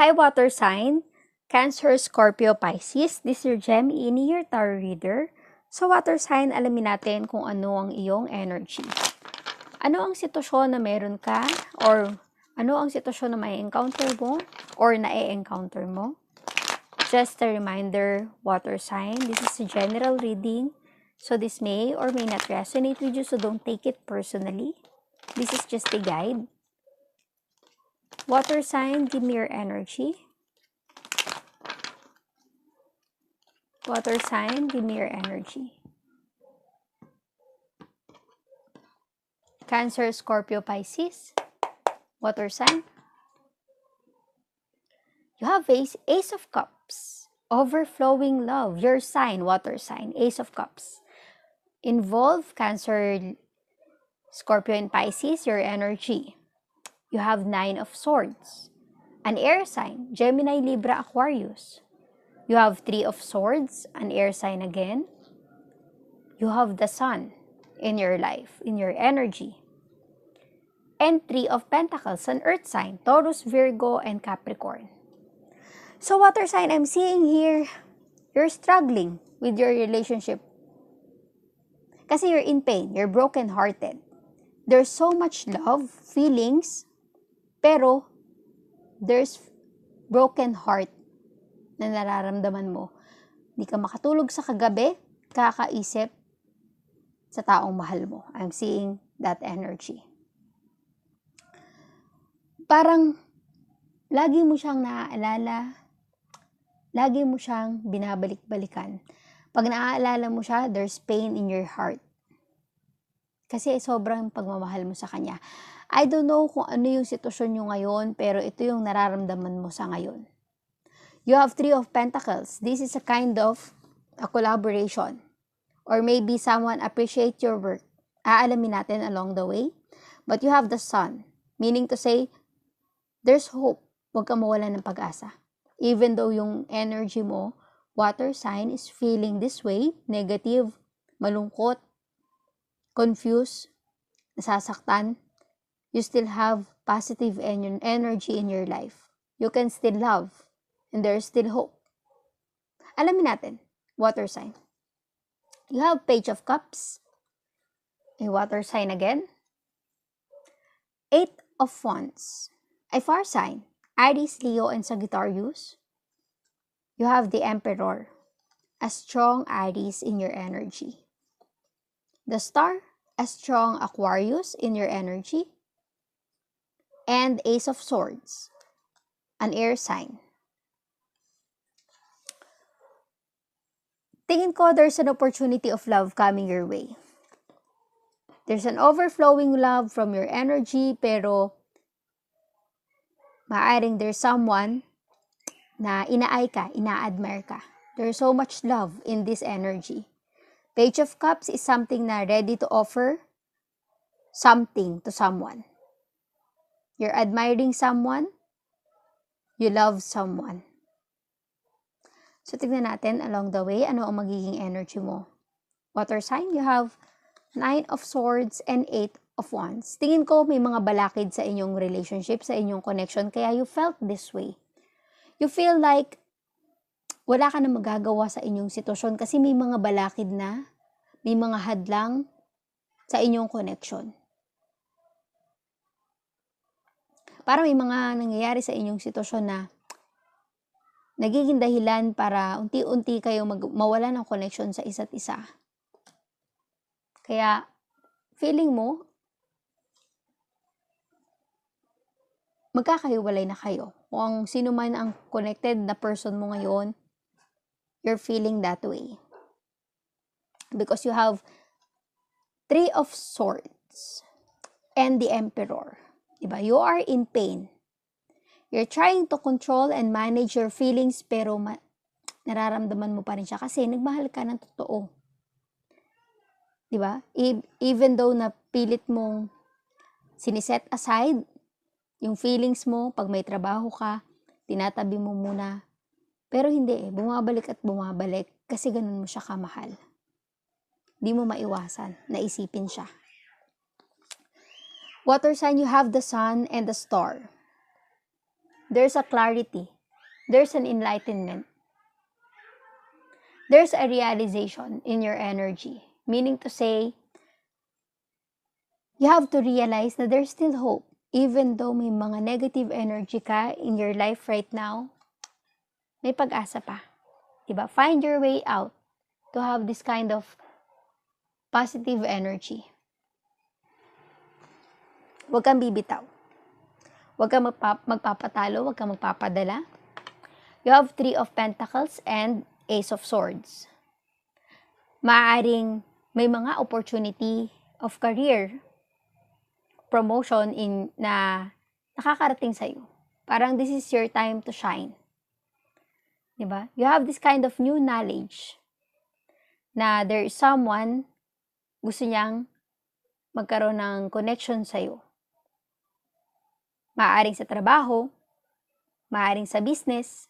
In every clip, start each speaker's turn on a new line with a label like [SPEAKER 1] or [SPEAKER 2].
[SPEAKER 1] Hi, water sign. Cancer, Scorpio, Pisces. This is your Gem ini, your tarot reader. Sa water sign, alamin natin kung ano ang iyong energy. Ano ang sitwasyon na meron ka or ano ang sitwasyon na may encounter mo or na-encounter mo? Just a reminder, water sign, this is a general reading. So this may or may not resonate with you, so don't take it personally. This is just a guide. Water sign, give me your energy. Water sign, give me your energy. Cancer, Scorpio, Pisces. Water sign. You have Ace of Cups. Overflowing love. Your sign, water sign. Ace of Cups. Involve Cancer, Scorpio, and Pisces, your energy. You have Nine of Swords. An air sign, Gemini, Libra, Aquarius. You have Three of Swords, an air sign again. You have the Sun in your life, in your energy. And Three of Pentacles, an earth sign, Taurus, Virgo, and Capricorn. So water sign, I'm seeing here, you're struggling with your relationship. Kasi you're in pain, you're broken-hearted. There's so much love, feelings, pero there's broken heart na nararamdaman mo. Hindi ka makatulog sa kagabi, kakaisip sa taong mahal mo. I'm seeing that energy. Parang lagi mo siyang naaalala, lagi mo siyang binabalik-balikan. Pag naaalala mo siya, there's pain in your heart. Kasi sobrang pagmamahal mo sa kanya. I don't know kung ano yung sitwasyon nyo ngayon, pero ito yung nararamdaman mo sa ngayon. You have Three of Pentacles. This is a kind of a collaboration. Or maybe someone appreciate your work. Aalamin natin along the way. But you have the Sun. Meaning to say, there's hope. Huwag kang mawala ng pag-asa. Even though yung energy mo, water sign, is feeling this way, negative, malungkot, confused, nasasaktan, you still have positive energy in your life. You can still love. And there's still hope. Alamin natin, water sign. You have Page of Cups. A water sign again. Eight of Wands. A fire sign. Aries, Leo, and Sagittarius. You have the Emperor. A strong Aries in your energy. The Star. A strong Aquarius in your energy. And Ace of Swords. An air sign. Tingin ko there's an opportunity of love coming your way. There's an overflowing love from your energy, pero maaaring there's someone na inaay ka, ina-admire ka. There's so much love in this energy. Page of Cups is something na ready to offer something to someone. You're admiring someone, you love someone. So, tignan natin along the way, ano ang magiging energy mo. Water sign, you have Nine of Swords and Eight of Wands. Tingin ko may mga balakid sa inyong relationship, sa inyong connection, kaya you felt this way. You feel like wala ka na magagawa sa inyong sitwasyon kasi may mga balakid na, may mga hadlang sa inyong connection. Para may mga nangyayari sa inyong sitwasyon na nagiging dahilan para unti-unti kayong mawala ng connection sa isa't isa. Kaya, feeling mo, magkakahiwalay na kayo. Kung sino man ang connected na person mo ngayon, you're feeling that way. Because you have Three of Swords and the Emperor. Diba? You are in pain. You're trying to control and manage your feelings, pero nararamdaman mo pa rin siya kasi nagmahal ka ng totoo. Diba? Even though na pilit mong siniset aside yung feelings mo, pag may trabaho ka, tinatabi mo muna. Pero hindi bumabalik at bumabalik kasi ganun mo siya kamahal. Di mo maiwasan, naisipin siya. Water sign, you have the Sun and the Star. there's a clarity, there's an enlightenment, there's a realization in your energy. Meaning to say, you have to realize na there's still hope. Even though may mga negative energy ka in your life right now, may pag-asa pa. Diba? Find your way out to have this kind of positive energy. Huwag kang bibitaw. Huwag kang magpapatalo, huwag kang magpapadala. You have 3 of Pentacles and Ace of Swords. Maaaring may mga opportunity of career, promotion na nakakarating sa'yo. Parang this is your time to shine. Diba? You have this kind of new knowledge na there is someone gusto niyang magkaroon ng connection sa'yo. Maaaring sa trabaho, maaaring sa business,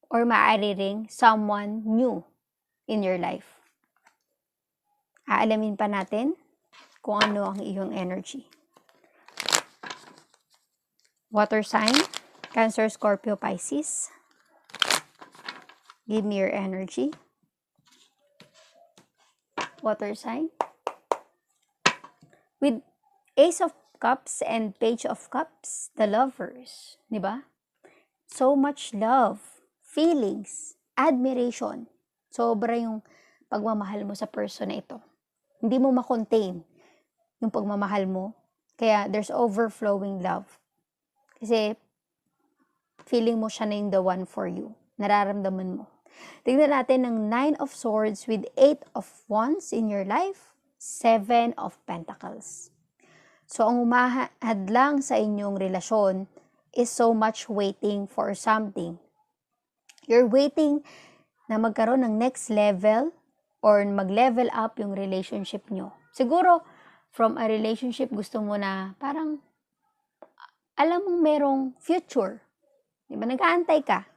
[SPEAKER 1] or maaari ring someone new in your life. Aalamin pa natin kung ano ang iyong energy. Water sign, Cancer, Scorpio, Pisces. Give me your energy. Water sign. With Ace of Cups and Page of Cups, the lovers, di ba? So much love, feelings, admiration. Sobra yung pagmamahal mo sa person na ito. Hindi mo ma-contain yung pagmamahal mo. Kaya there's overflowing love. Kasi feeling mo siya na yung the one for you. Nararamdaman mo. Tingnan natin ng 9 of Swords with 8 of Wands in your life, 7 of Pentacles. So, ang umahadlang sa inyong relasyon is so much waiting for something. You're waiting na magkaroon ng next level or mag-level up yung relationship nyo. Siguro, from a relationship, gusto mo na parang alam mong merong future. Diba? Nag-aantay ka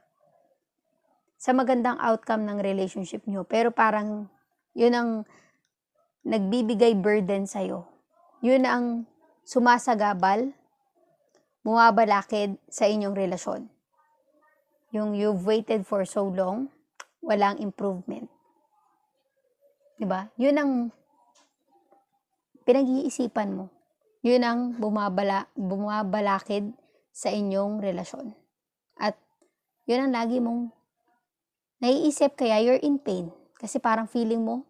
[SPEAKER 1] sa magandang outcome ng relationship nyo. Pero parang yun ang nagbibigay burden sa'yo. Yun ang sumasagabal, bumabalakid sa inyong relasyon. Yung you've waited for so long, walang improvement. Diba? Yun ang pinag-iisipan mo. Yun ang bumabalakid sa inyong relasyon. At yun ang lagi mong naiisip, kaya you're in pain. Kasi parang feeling mo,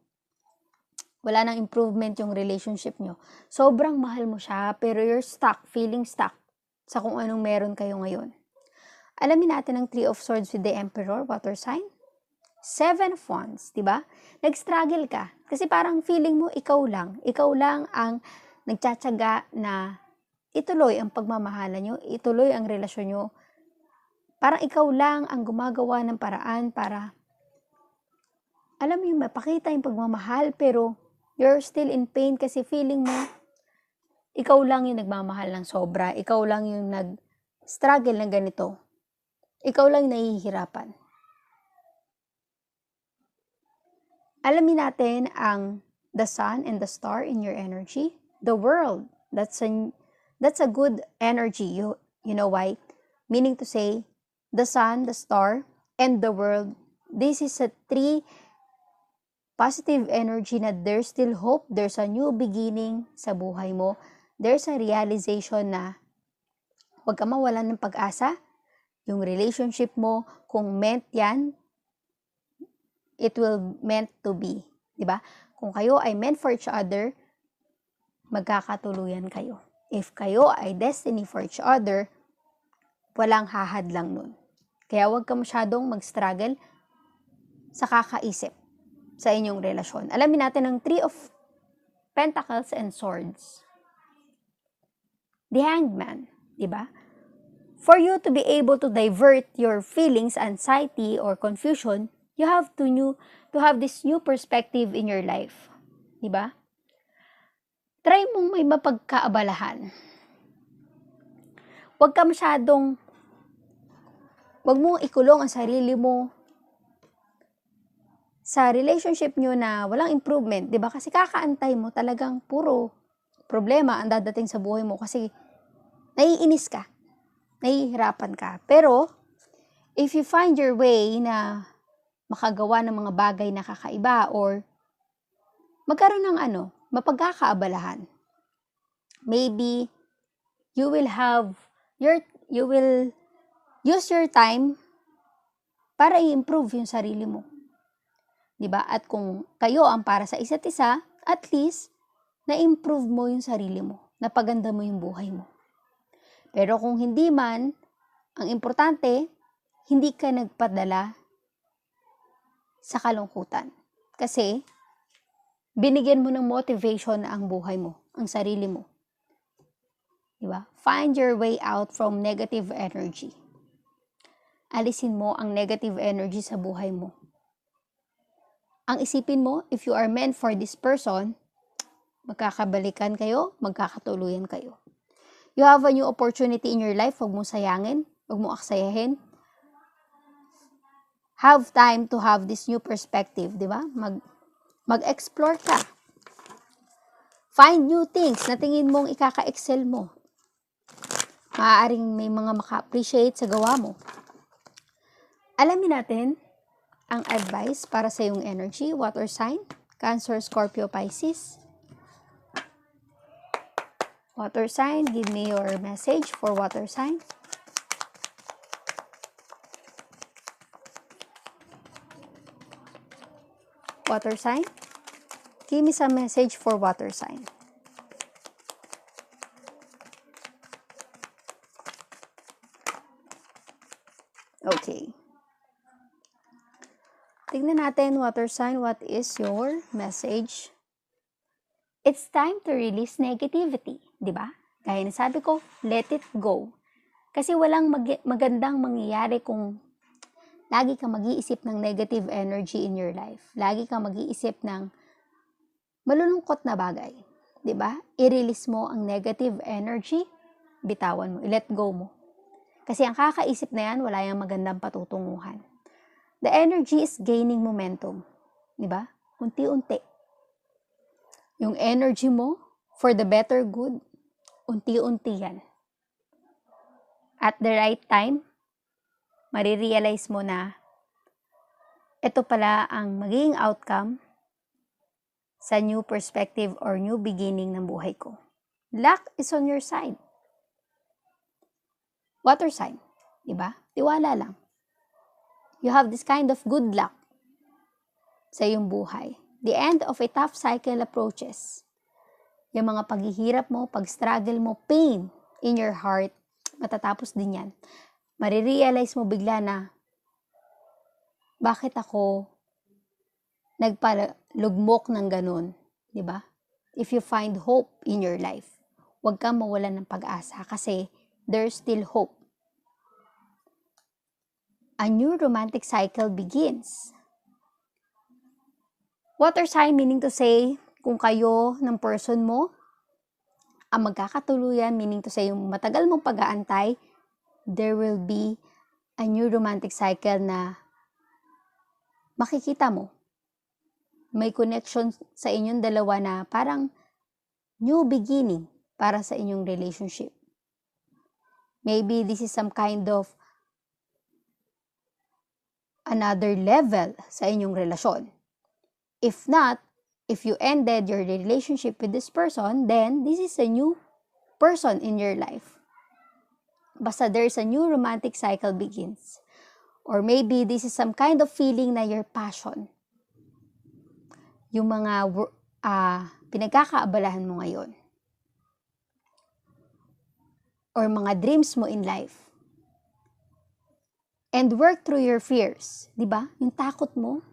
[SPEAKER 1] wala nang improvement yung relationship nyo. Sobrang mahal mo siya, pero you're stuck, feeling stuck sa kung anong meron kayo ngayon. Alamin natin ang 3 of Swords with the Emperor, water sign. 7 of Wands, diba? Nag-struggle ka. Kasi parang feeling mo, ikaw lang ang nagtsatsaga na ituloy ang pagmamahalan nyo, ituloy ang relasyon nyo. Parang ikaw lang ang gumagawa ng paraan para, alam mo yung mapakita yung pagmamahal, pero you're still in pain kasi feeling mo, ikaw lang yung nagmamahal ng sobra, ikaw lang yung nag-struggle ng ganito, ikaw lang yung nahihirapan. Alamin natin ang the sun and the star in your energy. The world, that's a good energy. You know why? Meaning to say, the sun, the star, and the world, this is a 3 positive energy na there's still hope, there's a new beginning sa buhay mo, there's a realization na huwag ka mawalan ng pag-asa, yung relationship mo, kung meant yan, it will meant to be. Diba? Kung kayo ay meant for each other, magkakatuluyan kayo. If kayo ay destiny for each other, walang hahadlang nun. Kaya huwag ka masyadong mag-struggle sa kakaisip sa inyong relasyon. Alamin natin ang 3 of Pentacles and Swords. The Hanged Man, diba? For you to be able to divert your feelings, anxiety, or confusion, you have to have this new perspective in your life. Diba? Try mong may mapagkaabalahan. Huwag mong ikulong ang sarili mo sa relationship nyo na walang improvement, di ba? Kasi kakaantay mo talagang puro problema ang dadating sa buhay mo kasi naiinis ka. nahihirapan ka. Pero, if you find your way na makagawa ng mga bagay na kakaiba or magkaroon ng mapagkakaabalahan, maybe you will use your time para i-improve yung sarili mo. 'Di ba? At kung kayo ang para sa isa't isa, at least na-improve mo yung sarili mo, napaganda mo yung buhay mo. Pero kung hindi man, ang importante, hindi ka nagpadala sa kalungkutan. Kasi, binigyan mo ng motivation ang buhay mo, ang sarili mo. Diba? Find your way out from negative energy. Alisin mo ang negative energy sa buhay mo. Ang isipin mo, if you are meant for this person, magkakabalikan kayo, magkakatuluyan kayo. You have a new opportunity in your life, huwag mong sayangin, huwag mong aksayahin. Have time to have this new perspective, di ba? Mag-explore ka. Find new things na tingin mong ikaka-excel mo. Maaaring may mga maka-appreciate sa gawa mo. Alamin natin ang advice para sa iyong energy, water sign, Cancer, Scorpio, Pisces. Water sign, give me your message for water sign. Water sign, give me some message for water sign. Okay. Tignan natin, water sign, what is your message? It's time to release negativity, di ba? Gaya na sabi ko, let it go. Kasi walang magandang mangyayari kung lagi kang mag-iisip ng negative energy in your life. Lagi kang mag-iisip ng malulungkot na bagay, di ba? I-release mo ang negative energy, bitawan mo, i-let go mo. Kasi ang kakaisip na yan, wala yung magandang patutunguhan. The energy is gaining momentum, di ba? Unti-unti. Yung energy mo, for the better good, unti-unti yan. At the right time, marirealize mo na ito pala ang magiging outcome sa new perspective or new beginning ng buhay ko. Luck is on your side. Water sign, di ba? Tiwala lang. You have this kind of good luck sa iyong buhay. The end of a tough cycle approaches. Yung mga paghihirap mo, pag-struggle mo, pain in your heart, matatapos din yan. Marirealize mo bigla na, bakit ako nagpalugmok ng ganun? Diba? If you find hope in your life, huwag kang mawalan ng pag-asa kasi there's still hope. A new romantic cycle begins. Water sign, meaning to say, kung kayo ng person mo, ang magkakatuluyan, meaning to say, yung matagal mong pag-aantay, there will be a new romantic cycle na makikita mo. May connection sa inyong dalawa na parang new beginning para sa inyong relationship. Maybe this is some kind of another level sa inyong relasyon. If not, if you ended your relationship with this person, then this is a new person in your life. Basta there's a new romantic cycle begins. Or maybe this is some kind of feeling na your passion. Yung mga pinagkakaabalahan mo ngayon. Or mga dreams mo in life. And work through your fears. Diba? Yung takot mo,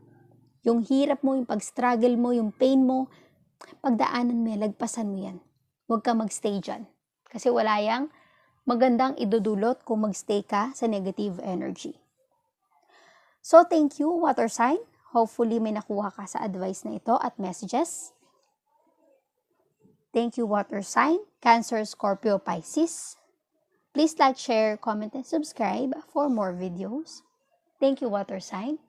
[SPEAKER 1] yung hirap mo, yung pag-struggle mo, yung pain mo, pagdaanan mo yan, lagpasan mo yan. Huwag ka magstay dyan. Kasi wala yang magandang idudulot kung magstay ka sa negative energy. So, thank you, water sign. Hopefully, may nakuha ka sa advice na ito at messages. Thank you, water sign. Cancer, Scorpio, Pisces. Please like, share, comment, and subscribe for more videos. Thank you, water sign.